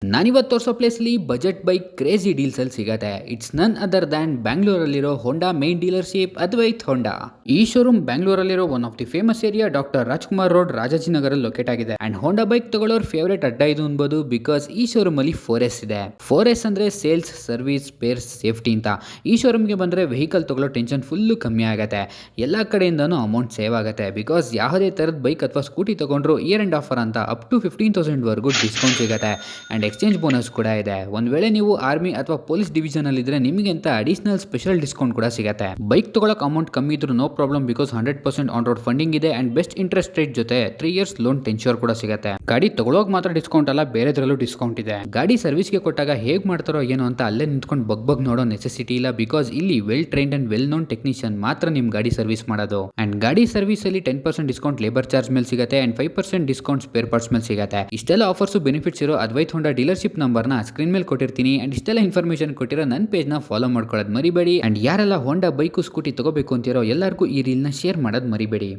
ನಾನಿವತ್ತು ತೋರಿಸೋ ಪ್ಲೇಸ್ಲಿ ಬಜೆಟ್ ಬೈಕ್ ಕ್ರೇಜಿ ಡೀಲ್ಸ್ ಅಲ್ಲಿ ಸಿಗತ್ತೆ. ಇಟ್ಸ್ ನನ್ ಅದರ್ ದ್ಯಾನ್ ಬ್ಯಾಂಗ್ಳೂರಲ್ಲಿರೋ Honda main dealership Advaith Honda. ಈ ಶೋರೂಮ್ ಬ್ಯಾಂಗ್ಳೂರಲ್ಲಿರೋ one of the famous area doctor Rajkumar road Rajajinagar locate ಆಗಿದೆ. ಅಂಡ್ ಹೋಂಡಾ ಬೈಕ್ ತಗೊಳ್ಳೋರ್ ಫೇವರೇಟ್ ಅಡ್ಡ ಇದು ಅನ್ಬೋದು, ಬಿಕಾಸ್ ಈ ಶೋರೂಮ್ ಅಲ್ಲಿ 4S ಇದೆ. 4S ಅಂದ್ರೆ ಸೇಲ್ಸ್, ಸರ್ವಿಸ್, ಸ್ಪೇರ್ಸ್, ಸೇಫ್ಟಿ ಅಂತ. ಈ ಶೋರೂಮ್ಗೆ ಬಂದ್ರೆ ವೆಹಿಕಲ್ ತಗೊಳ್ಳೋ ಟೆನ್ಷನ್ ಫುಲ್ಲು ಕಮ್ಮಿ ಆಗುತ್ತೆ. ಎಲ್ಲಾ ಕಡೆಯಿಂದನೂ ಅಮೌಂಟ್ ಸೇವ್ ಆಗುತ್ತೆ, ಬಿಕಾಸ್ ಯಾವುದೇ ತರದ ಬೈಕ್ ಅಥವಾ ಸ್ಕೂಟಿ ತಗೊಂಡ್ರು ಇಯರ್ ಎಂಡ್ ಆಫರ್ ಅಂತ ಅಪ್ ಟು 15,000 ವರೆಗೂ ಡಿಸ್ಕೌಂಟ್ ಸಿಗುತ್ತೆ. ಅಂಡ್ ಎಕ್ಸ್ಚೇಂಜ್ ಬೋನಸ್ ಕೂಡ ಇದೆ. ಒಂದ್ ವೇಳೆ ನೀವು ಆರ್ಮಿ ಅಥವಾ ಪೊಲೀಸ್ ಡಿವಿಷನ್ ಅಲ್ಲಿ ಇದ್ರೆ ನಿಮಗೆ ಅಂತ ಅಡಿಷನಲ್ ಸ್ಪೆಷಲ್ ಡಿಸ್ಕೌಂಟ್ ಕೂಡ ಸಿಗುತ್ತೆ. ಬೈಕ್ ತಗೊಳಕ್ ಅಮೌಂಟ್ ಕಮ್ಮಿ ಇದ್ರೂ no problem, because 100% on road funding ಇದೆ. ಅಂಡ್ ಬೆಸ್ಟ್ ಇಂಟ್ರೆಸ್ಟ್ ರೇಟ್ ಜೊತೆ 3 ಇಯರ್ಸ್ ಲೋನ್ ಟೆನ್ಶ್ಯೂರ್ ಕೂಡ ಸಿಗುತ್ತೆ. ಗಾಡಿ ತಗೊಳೋಕ್ ಮಾತ್ರ ಡಿಸ್ಕೌಂಟ್ ಅಲ್ಲ, ಬೇರೆದ್ರಲ್ಲೂ ಡಿಸ್ಕೌಂಟ್ ಇದೆ. ಗಾಡಿ ಸರ್ವಿಸ್ಗೆ ಕೊಟ್ಟಾಗ ಹೇಗ್ ಮಾಡ್ತಾರೋ ಏನೋ ಅಂತ ಅಲ್ಲೇ ನಿಂತ್ಕೊಂಡು ಬಗ್ ನೋಡೋ ನೆಸೆಸಿಟಿ ಇಲ್ಲ, ಬಿಕಾಸ್ ಇಲ್ಲಿ well trained and well known technician ಮಾತ್ರ ನಿಮ್ ಗಾಡಿ ಸರ್ವಿಸ್ ಮಾಡೋದು. ಅಂಡ್ ಗಾಡಿ ಸರ್ವಿಸ್ ಅಲ್ಲಿ 10% ಡಿಸ್ಕೌಂಟ್ ಲೇಬರ್ ಚಾರ್ಜ್ ಮೇಲೆ ಸಿಗುತ್ತೆ. ಅಂಡ್ 5% ಡಿಸ್ಕೌಂಟ್ ಸ್ಪೇರ್ ಪಾರ್ಟ್ಸ್ ಮೇಲೆ ಸಿಗುತ್ತೆ. ಇಷ್ಟೆಲ್ಲ ಆಫರ್ಸ್ ಬೆನಿಫಿಟ್ಸ್ ಇರೋ ಅದ್ವೈತ್ ಹೋಂಡಾ ಡೀಲರ್ಶಿಪ್ ನಂಬರ್ನ ಸ್ಕ್ರೀನ್ ಮೇಲೆ ಕೊಟ್ಟಿರ್ತೀನಿ. ಅಂಡ್ ಇಷ್ಟೆಲ್ಲ ಇನ್ಫಾರ್ಮೇಶನ್ ಕೊಟ್ಟಿರೋ ನನ್ನ ಪೇಜ್ನ ಫಾಲೋ ಮಾಡ್ಕೊಳ್ಳೋದು ಮರಿಬೇಡಿ. ಅಂಡ್ ಯಾರೆಲ್ಲ ಹೋಂಡಾ ಬೈಕು ಸ್ಕೂಟಿ ತಗೋಬೇಕು ಅಂತಿರೋ ಎಲ್ಲರಿಗೂ ಈ ರೀಲ್ನ ಶೇರ್ ಮಾಡೋದು ಮರಿಬೇಡಿ.